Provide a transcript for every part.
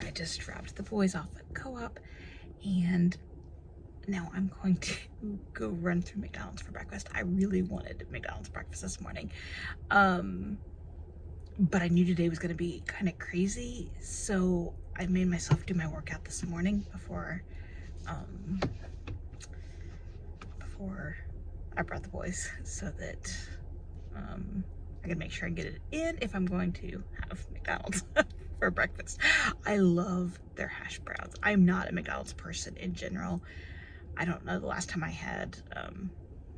I just dropped the boys off at co-op, and now I'm going to go run through McDonald's for breakfast. I really wanted McDonald's breakfast this morning, but I knew today was going to be kind of crazy, so I made myself do my workout this morning before I brought the boys, so that I can make sure I get it in if I'm going to have McDonald's for breakfast. I love their hash browns. I'm not a McDonald's person in general. I don't know the last time I had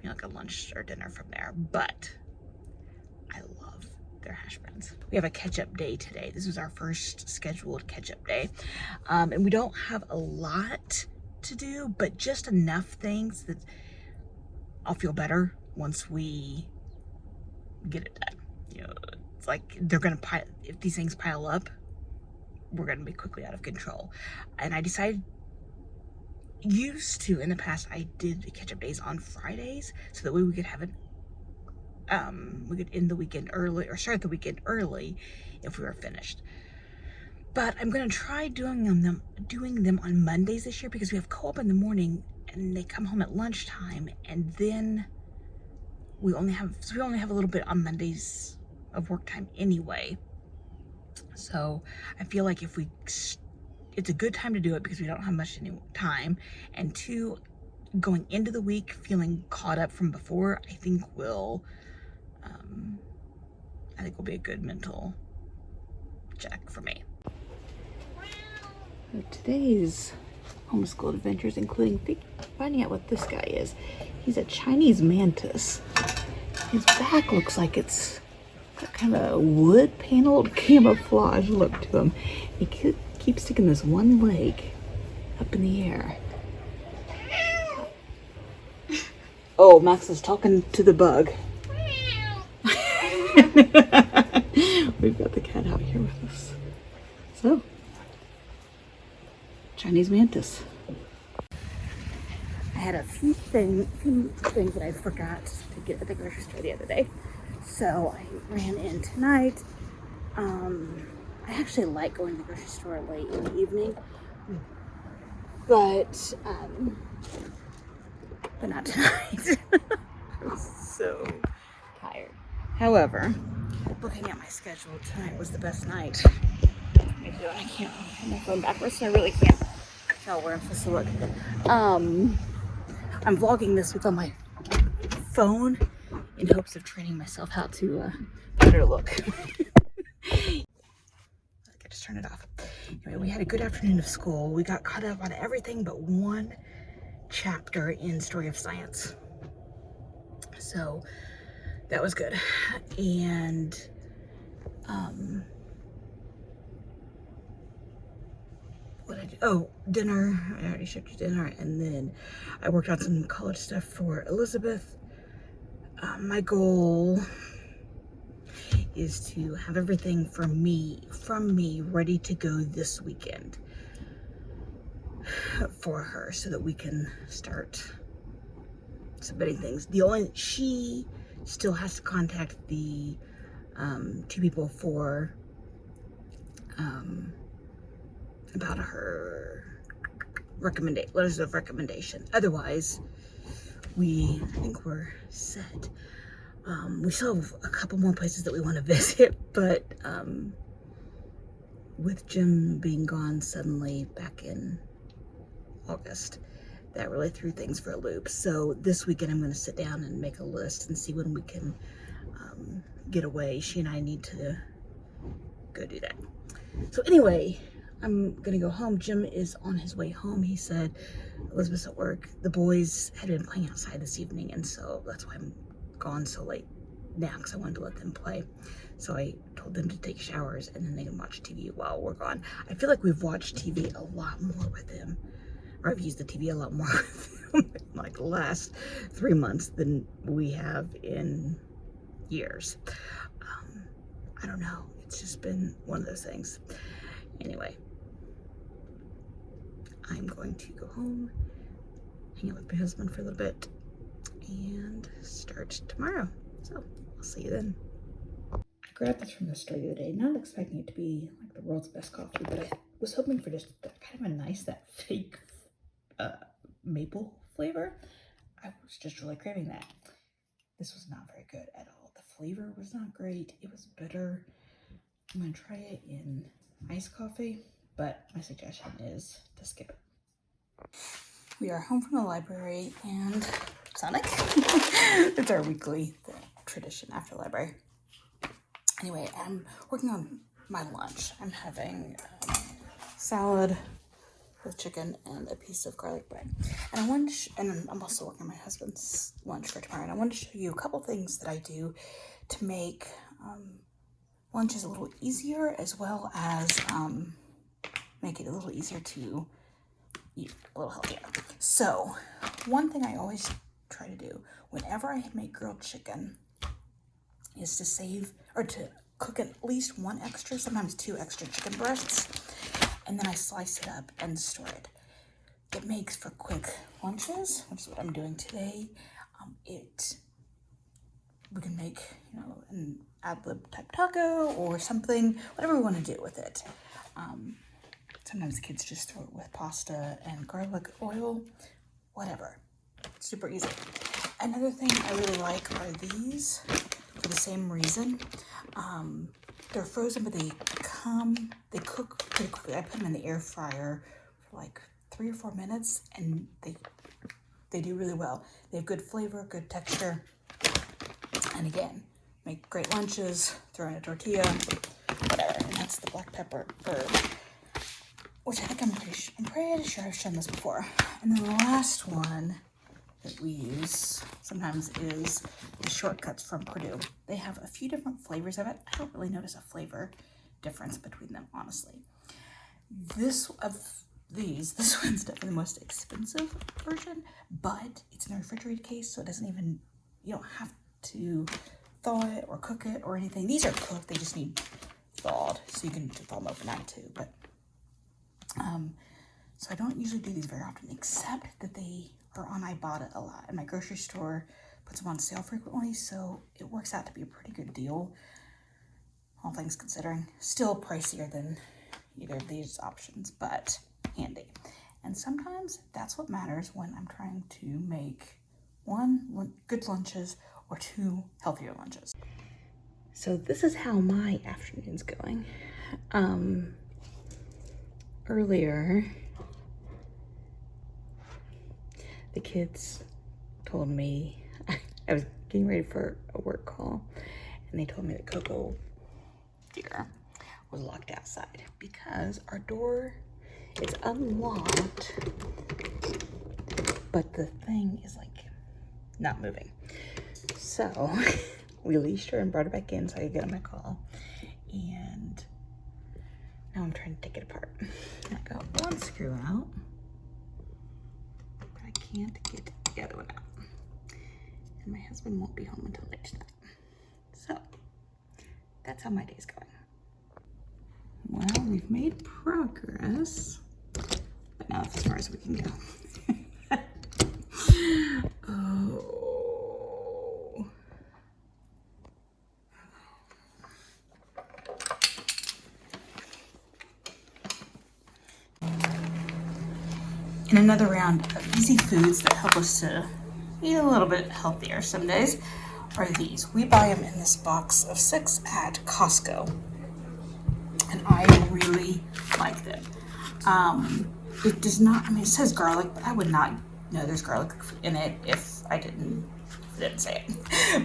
like a lunch or dinner from there, but I love their hash browns. We have a Ketchup day today. This was our first scheduled Ketchup day, and we don't have a lot to do, but just enough things that I'll feel better once we get it done. You know, it's like they're gonna pile, if these things pile up, we're gonna be quickly out of control. And I decided, used to in the past, I did Ketchup days on Fridays, so that way we could have it, we could end the weekend early or start the weekend early if we were finished. But I'm gonna try doing them on Mondays this year, because we have co-op in the morning and they come home at lunchtime, and then we only have a little bit on Mondays of work time anyway. So I feel like if it's a good time to do it, because we don't have much time, and two, going into the week feeling caught up from before, I think will be a good mental check for me. Today's homeschool adventures, including finding out what this guy is. He's a Chinese mantis. His back looks like it's got kind of a wood paneled camouflage look to him. He keeps sticking this one leg up in the air. Oh, Max is talking to the bug. We've got the cat out here with us. So, Chinese mantis. I had a few things that I forgot to get at the grocery store the other day, so I ran in tonight. I actually like going to the grocery store late in the evening, but not tonight. I was so tired. However, looking at my schedule, tonight was the best night. I can't put my phone backwards, so I really can't tell where I'm supposed to look. I'm vlogging this with on my phone in hopes of training myself how to better look. I just turned it off. Anyway, we had a good afternoon of school. We got caught up on everything but one chapter in Story of Science. So that was good. And what did I do? Oh, dinner. I already showed you dinner. And then I worked on some college stuff for Elizabeth. My goal is to have everything from me ready to go this weekend for her, so that we can start submitting things. She still has to contact the two people for about her letters of recommendation. Otherwise, I think we're set. We still have a couple more places that we want to visit, but with Jim being gone suddenly back in August, that really threw things for a loop. So this weekend I'm going to sit down and make a list and see when we can get away. She and I need to go do that. So anyway, I'm going to go home. Jim is on his way home. He said Elizabeth's at work. The boys had been playing outside this evening, and so that's why I'm gone so late now, because I wanted to let them play. So I told them to take showers and then they can watch TV while we're gone. I feel like we've watched TV a lot more with him, or I've used the TV a lot more with him in like the last 3 months than we have in years. I don't know. It's just been one of those things. Anyway, I'm going to go home, hang out with my husband for a little bit, and start tomorrow. So I'll see you then. I grabbed this from the store the other day, not expecting it to be like the world's best coffee, but was hoping for just kind of a nice, that fake maple flavor. I was just really craving that. This was not very good at all. The flavor was not great. It was bitter. I'm gonna try it in iced coffee, but my suggestion is to skip it. We are home from the library and Sonic. It's our weekly tradition after the library. Anyway, I'm working on my lunch. I'm having salad with chicken and a piece of garlic bread. And I wanted to and I'm also working on my husband's lunch for tomorrow. And I wanted to show you a couple things that I do to make lunches a little easier, as well as make it a little easier to eat, a little healthier. So one thing I always try to do whenever I make grilled chicken is to save or to cook at least one extra, sometimes 2 extra chicken breasts, and then I slice it up and store it. It makes for quick lunches, which is what I'm doing today. We can make, an ad-lib type taco or something, whatever we want to do with it. Sometimes kids just throw it with pasta and garlic oil, whatever. Super easy. Another thing I really like are these for the same reason. They're frozen, but they cook pretty quickly. I put them in the air fryer for like 3 or 4 minutes, and they do really well. They have good flavor, good texture, and again, make great lunches, throw in a tortilla, whatever. And that's the black pepper herb, which I think I'm pretty sure I've shown this before. And then the last one that we use sometimes is the shortcuts from Purdue. They have a few different flavors of it. I don't really notice a flavor difference between them, honestly. This one's definitely the most expensive version, but it's in a refrigerated case, so it doesn't even, you don't have to thaw it or cook it or anything. These are cooked, they just need thawed, so you can thaw them overnight too. But so I don't usually do these very often, except that they are on Ibotta a lot, and my grocery store puts them on sale frequently, so it works out to be a pretty good deal, all things considering. Still pricier than either of these options, but handy. And sometimes that's what matters when I'm trying to make 1, good lunches or 2 healthier lunches. So this is how my afternoon's going. Earlier, the kids told me, I was getting ready for a work call, and they told me that Coco dear was locked outside because our door is unlocked, but the thing is like not moving. So we leashed her and brought her back in so I could get on my call, and now I'm trying to take it apart. I got one screw out, but I can't get the other one out. And my husband won't be home until late tonight. So that's how my day's going. Well, we've made progress, but now that's as far as we can go. Oh. In another round of easy foods that help us to eat a little bit healthier some days are these. We buy them in this box of 6 at Costco, and I really like them. It does not, it says garlic, but I would not know there's garlic in it if it didn't say it.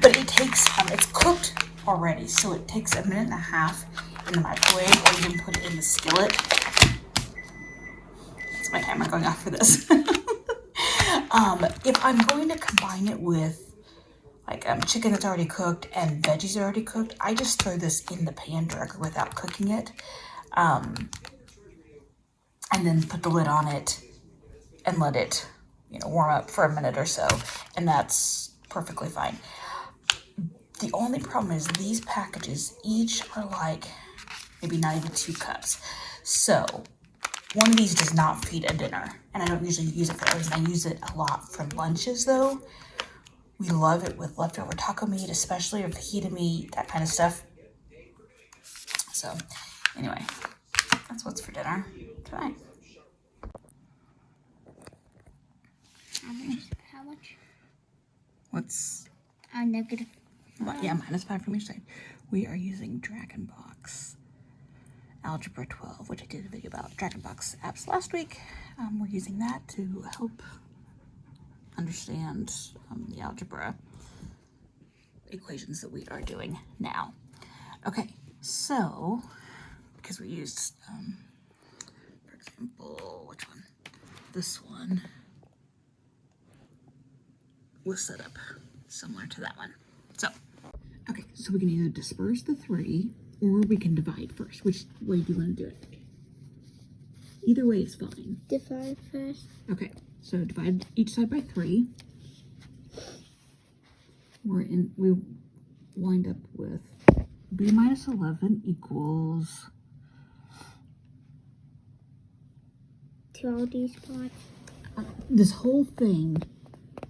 But it takes, it's cooked already, so it takes 1.5 minutes in the microwave, or you can put it in the skillet. That's my timer going off for this. If I'm going to combine it with like chicken that's already cooked and veggies that are already cooked, I just throw this in the pan directly without cooking it, and then put the lid on it and let it, warm up for a minute or so, and that's perfectly fine. The only problem is these packages each are like maybe not even 2 cups. So one of these does not feed a dinner, and I don't usually use it for that reason. I use it a lot for lunches though. We love it with leftover taco meat, especially, or fajita meat, that kind of stuff. So anyway, that's what's for dinner. Okay. How much? What's... Negative. Yeah, -5 from each side. We are using Dragonbox Algebra 12, which I did a video about Dragonbox apps last week. We're using that to help understand the algebra equations that we are doing now. Okay, so, because we used, for example, which one? This one was set up similar to that one. So, okay, so we can either disperse the 3 or we can divide first. Which way do you want to do it? Either way is fine. Divide first. Okay, so divide each side by 3. We wind up with b minus 11 equals... To all these parts. This whole thing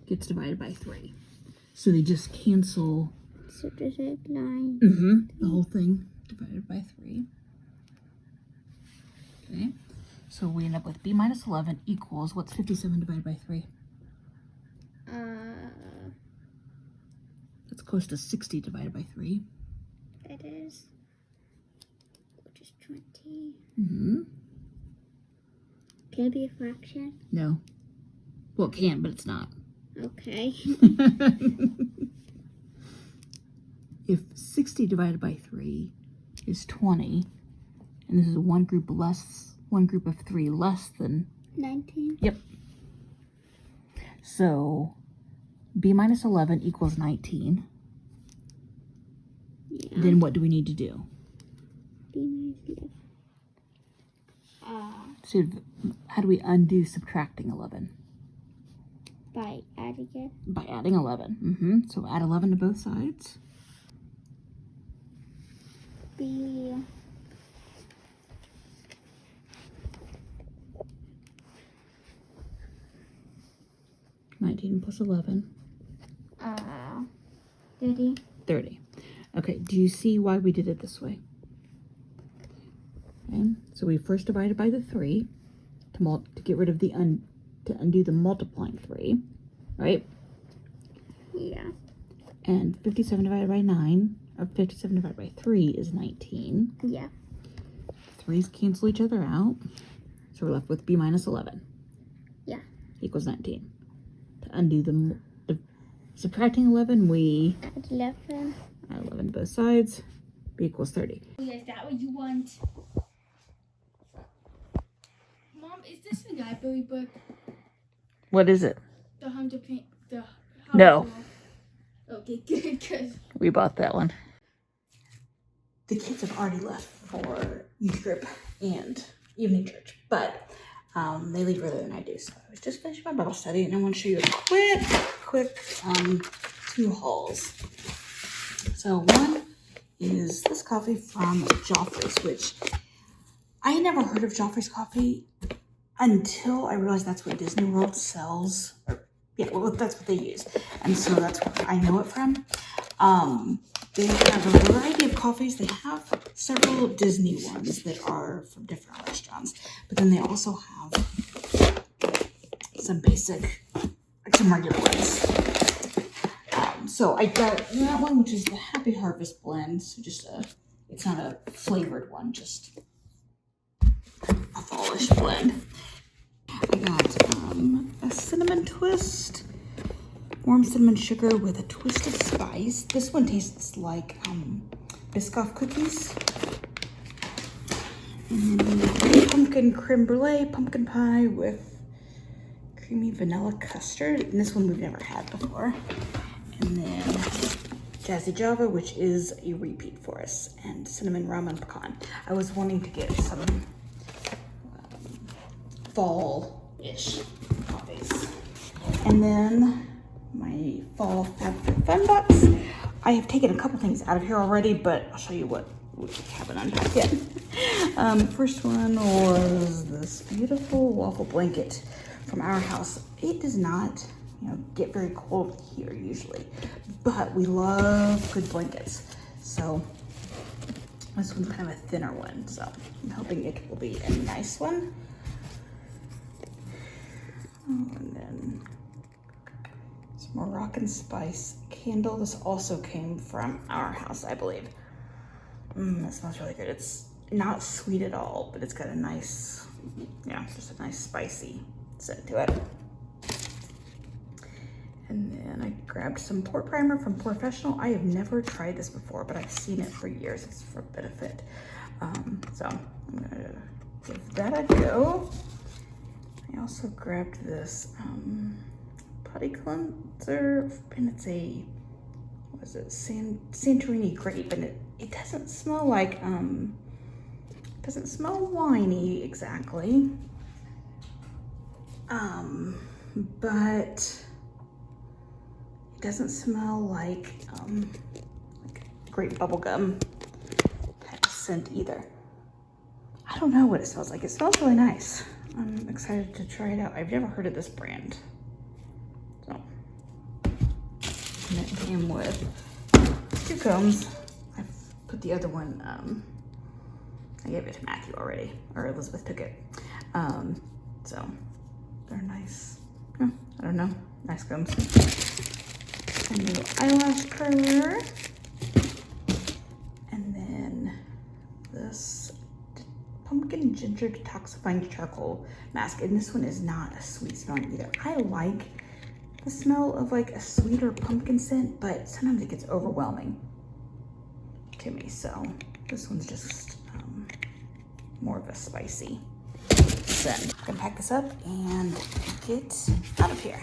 gets divided by 3. So they just cancel. So there's a line. The whole thing divided by 3. Okay. So we end up with b minus 11 equals, what's 57 divided by 3? That's close to 60 divided by 3. It is. Which is 20. Can it be a fraction? No. Well, it can, but it's not. Okay. If 60 divided by 3 is 20, and this is one group of 3 less than 19. Yep. So b minus 11 equals 19. Yeah. Then what do we need to do? B minus 11. So how do we undo subtracting 11? By adding it. By adding 11. So add 11 to both sides. B. (19 plus 11). 30. 30. Okay, do you see why we did it this way? Okay, so we first divided by the 3 to get rid of the to undo the multiplying 3, right? Yeah. And 57 divided by 9, or 57 divided by 3 is 19. Yeah. 3's cancel each other out, so we're left with b minus 11. Yeah. Equals 19. To undo the subtracting 11, we Add 11. add 11 to both sides. B equals 30. Is that what you want? Mom, is this the library book? What is it? The 100 paint. No. Okay, good, good. We bought that one. The kids have already left for youth group and evening church, but they leave earlier than I do. So I was just finishing my Bible study, and I want to show you a quick 2 hauls. So one is this coffee from Joffrey's, which I had never heard of Joffrey's coffee until I realized that's what Disney World sells. Yeah, well, that's what they use. And so that's where I know it from. They have a variety of coffees. They have several Disney ones that are from different restaurants. But then they also have some basic, like some regular ones. So I got that one, which is the Happy Harvest blend. So just it's not a flavored one, just a fallish blend. I got a cinnamon twist, warm cinnamon sugar with a twist of spice. This one tastes like Biscoff cookies. And then pumpkin creme brulee, pumpkin pie with creamy vanilla custard. And this one we've never had before. And then Jazzy Java, which is a repeat for us, and cinnamon rum and pecan. I was wanting to get some fall-ish coffees. And then my fall Fun box. I have taken a couple things out of here already, but I'll show you what we haven't unpacked yet. First one was this beautiful waffle blanket from our house. It does not, get very cold here usually, but we love good blankets. So this one's kind of a thinner one, so I'm hoping it will be a nice one. And then some Moroccan spice candle. This also came from our house, I believe. It smells really good. It's not sweet at all, but it's got a nice, yeah, just a nice spicy scent to it. And then I grabbed some pore primer from Professional. I have never tried this before, but I've seen it for years. It's for benefit. So I'm gonna give that a go. I also grabbed this putty cleanser, and it's a, what is it, Santorini grape, and it doesn't smell like, doesn't smell winey exactly, but it doesn't smell like grape bubblegum type of scent either. I don't know what it smells like. It smells really nice. I'm excited to try it out. I've never heard of this brand. So, and it came with 2 combs. I've put the other one, I gave it to Matthew already, or Elizabeth took it. So they're nice. I don't know, nice combs. A new eyelash curler, and then this pumpkin ginger detoxifying charcoal mask. And this one is not a sweet smelling either. I like the smell of like a sweeter pumpkin scent, but sometimes it gets overwhelming to me. So this one's just more of a spicy scent. I'm gonna pack this up and get out of here.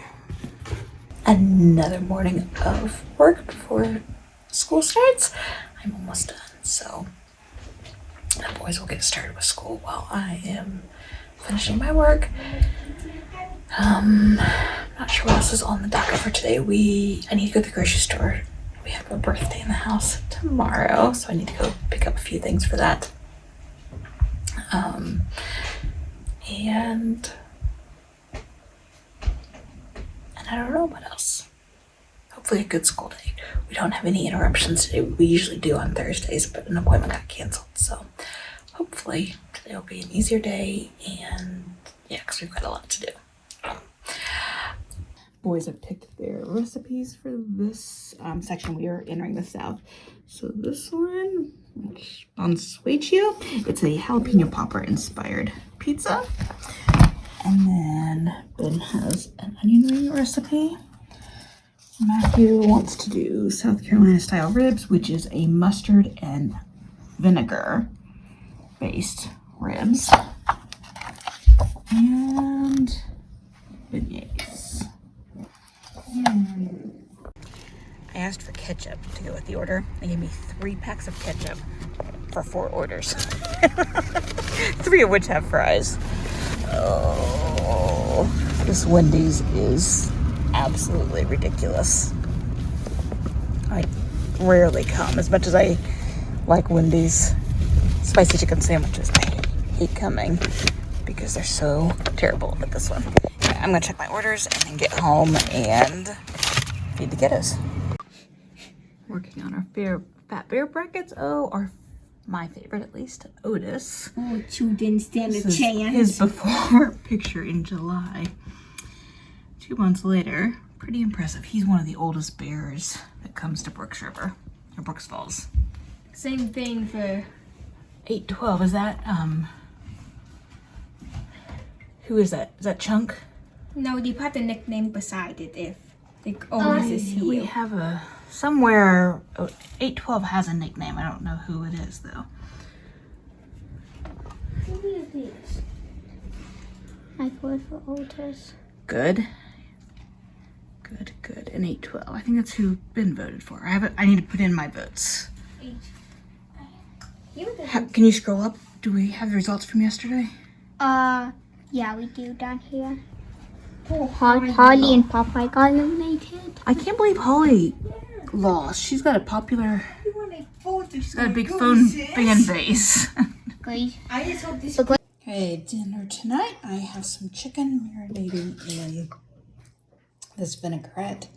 Another morning of work before school starts. I'm almost done, so the boys will get started with school while I am finishing my work. Not sure what else is on the docket for today. I need to go to the grocery store. We have a birthday in the house tomorrow, so I need to go pick up a few things for that. And I don't know what else. Hopefully a good school day. We don't have any interruptions today. We usually do on Thursdays, but an appointment got canceled. So hopefully today will be an easier day, and yeah, because we've got a lot to do. Boys have picked their recipes for this section. We are entering the South. So this one, Bonsuecio, it's a jalapeno popper inspired pizza. And then Ben has an onion ring recipe. Matthew wants to do South Carolina style ribs, which is a mustard and vinegar based ribs. And beignets. I asked for ketchup to go with the order. They gave me 3 packs of ketchup for 4 orders. 3 of which have fries. Oh, this Wendy's is absolutely ridiculous. I rarely come. As much as I like Wendy's spicy chicken sandwiches, I hate coming because they're so terrible at this one. Okay, I'm gonna check my orders and then get home and feed the kiddos. Working on our fat bear brackets. Oh, my favorite, at least, Otis. Oh, you didn't stand a chance. His before picture in July. 2 months later, pretty impressive. He's one of the oldest bears that comes to Brooks River, or Brooks Falls. Same thing for 812. Is that who is that? Is that Chunk? No, they put the nickname beside it if the oldest is here. We have a somewhere. 812 has a nickname. I don't know who it is though. Who is this? I voted for Otis. Good. And 812. I think that's who Ben voted for. I need to put in my votes. Can you scroll up? Do we have the results from yesterday? Yeah, we do down here. Oh, Holly and Popeye got eliminated. I can't believe Holly lost. She's got a popular. She's got a big phone fan base. Great. I just hope this. Okay, dinner tonight. I have some chicken marinating in this vinaigrette,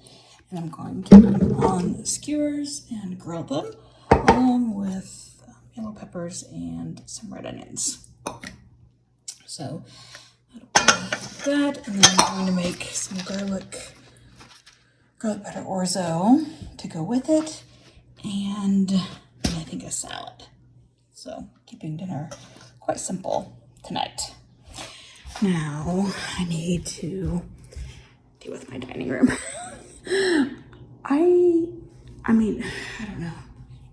and I'm going to put them on skewers and grill them, along with yellow peppers and some red onions. So that'll that, and then I'm going to make some garlic butter orzo to go with it, and I think a salad. So keeping dinner quite simple tonight. Now I need to deal with my dining room. I mean, I don't know.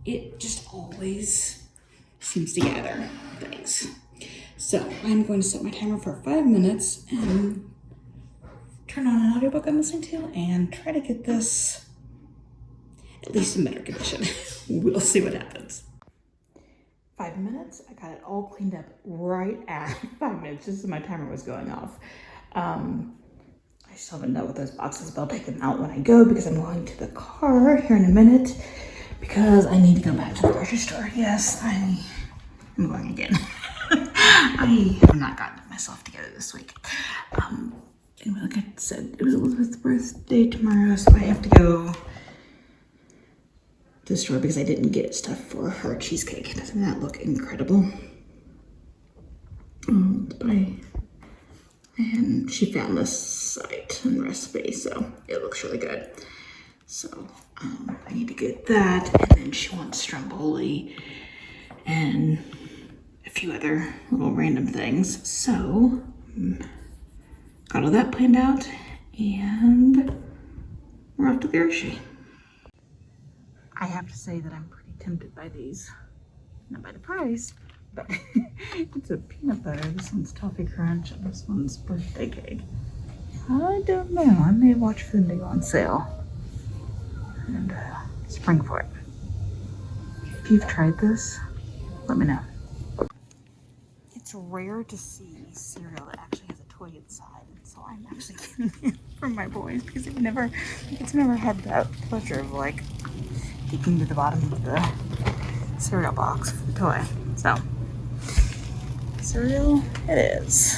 It just always seems to gather things. So I'm going to set my timer for 5 minutes and turn on an audiobook I'm listening to and try to get this at least in better condition. We'll see what happens. 5 minutes. I got it all cleaned up right at 5 minutes, just as my timer was going off. I still haven't done with those boxes, but I'll take them out when I go because I'm going to the car here in a minute because I need to go back to the grocery store. Yes, I'm going again. I have not gotten myself together this week. Anyway, like I said, it was Elizabeth's birthday tomorrow, so I have to go to the store because I didn't get stuff for her cheesecake. Doesn't that look incredible? And she found this site and recipe, so it looks really good. So I need to get that, and then she wants stromboli and a few other little random things. So got all that planned out, and we're off to the grocery. I have to say that I'm pretty tempted by these. Not by the price, but it's a peanut butter. This one's toffee crunch, and this one's birthday cake. I don't know. I may watch for them to go on sale and spring for it. If you've tried this, let me know. It's rare to see cereal that actually has a toy inside, and so I'm actually getting it from my boys because it's never had that pleasure of like peeking to the bottom of the cereal box for the toy. So cereal it is.